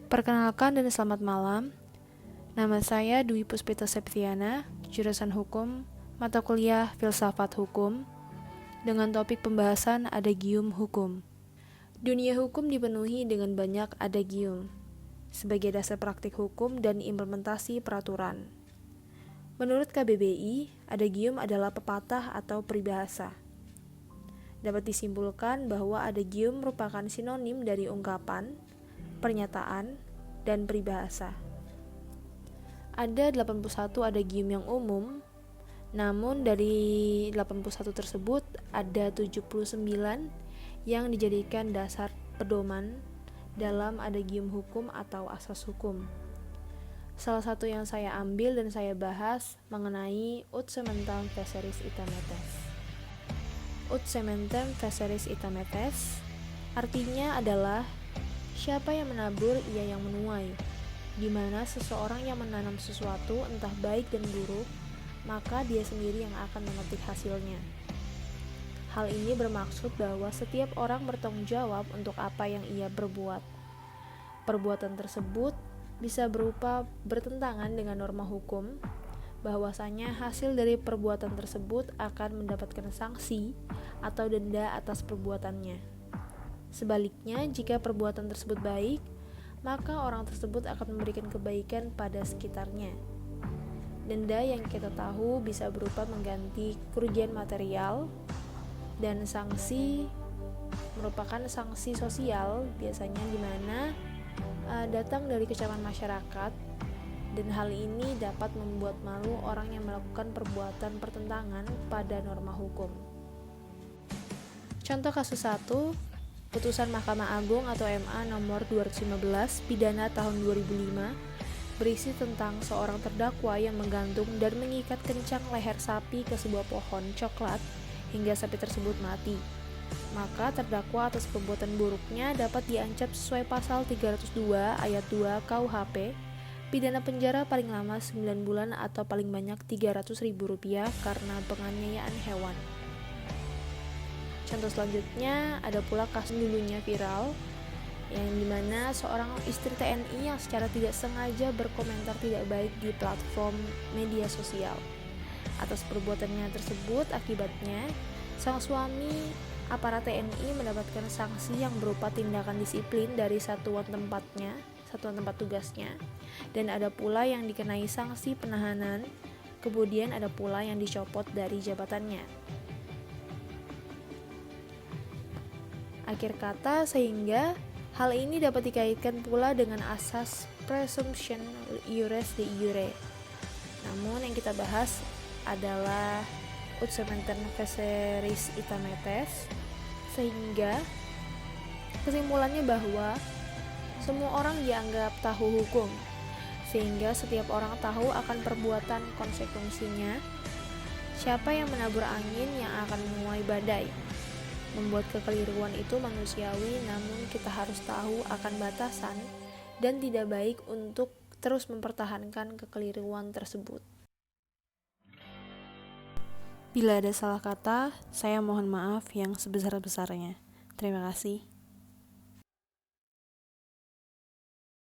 Perkenalkan dan selamat malam. Nama saya Dwi Puspita Septiana, jurusan Hukum, mata kuliah Filsafat Hukum, dengan topik pembahasan adagium hukum. Dunia hukum dipenuhi dengan banyak adagium, sebagai dasar praktik hukum dan implementasi peraturan. Menurut KBBI, adagium adalah pepatah atau peribahasa. Dapat disimpulkan bahwa adagium merupakan sinonim dari ungkapan, pernyataan, dan peribahasa. Ada 81 adagium yang umum, namun dari 81 tersebut ada 79 yang dijadikan dasar pedoman dalam adagium hukum atau asas hukum. Salah satu yang saya ambil dan saya bahas mengenai ut sementem feceris ita metes. Ut sementem feceris ita metes artinya adalah siapa yang menabur ia yang menuai, di mana seseorang yang menanam sesuatu entah baik dan buruk, maka dia sendiri yang akan memetik hasilnya. Hal ini bermaksud bahwa setiap orang bertanggung jawab untuk apa yang ia berbuat. Perbuatan tersebut bisa berupa bertentangan dengan norma hukum, bahwasanya hasil dari perbuatan tersebut akan mendapatkan sanksi atau denda atas perbuatannya. Sebaliknya, jika perbuatan tersebut baik, maka orang tersebut akan memberikan kebaikan pada sekitarnya. Denda yang kita tahu bisa berupa mengganti kerugian material, dan sanksi merupakan sanksi sosial, biasanya di mana datang dari kecaman masyarakat, dan hal ini dapat membuat malu orang yang melakukan perbuatan pertentangan pada norma hukum. Contoh kasus 1, putusan Mahkamah Agung atau MA nomor 215 pidana tahun 2005 berisi tentang seorang terdakwa yang menggantung dan mengikat kencang leher sapi ke sebuah pohon coklat hingga sapi tersebut mati. Maka terdakwa atas perbuatan buruknya dapat diancam sesuai pasal 302 ayat 2 KUHP, pidana penjara paling lama 9 bulan atau paling banyak Rp300.000 karena penganiayaan hewan. Contoh selanjutnya ada pula kasus dulunya viral, yang dimana seorang istri TNI yang secara tidak sengaja berkomentar tidak baik di platform media sosial. Atas perbuatannya tersebut, akibatnya sang suami aparat TNI mendapatkan sanksi yang berupa tindakan disiplin dari satuan tempat tugasnya, dan ada pula yang dikenai sanksi penahanan, kemudian ada pula yang dicopot dari jabatannya. Akhir kata, sehingga hal ini dapat dikaitkan pula dengan asas presumption iures de iure. Namun yang kita bahas adalah ut sementem feceris ita metes, sehingga kesimpulannya bahwa semua orang dianggap tahu hukum, sehingga setiap orang tahu akan perbuatan konsekuensinya. Siapa yang menabur angin yang akan menuai badai. Membuat kekeliruan itu manusiawi, namun kita harus tahu akan batasan dan tidak baik untuk terus mempertahankan kekeliruan tersebut. Bila ada salah kata, saya mohon maaf yang sebesar-besarnya. Terima kasih.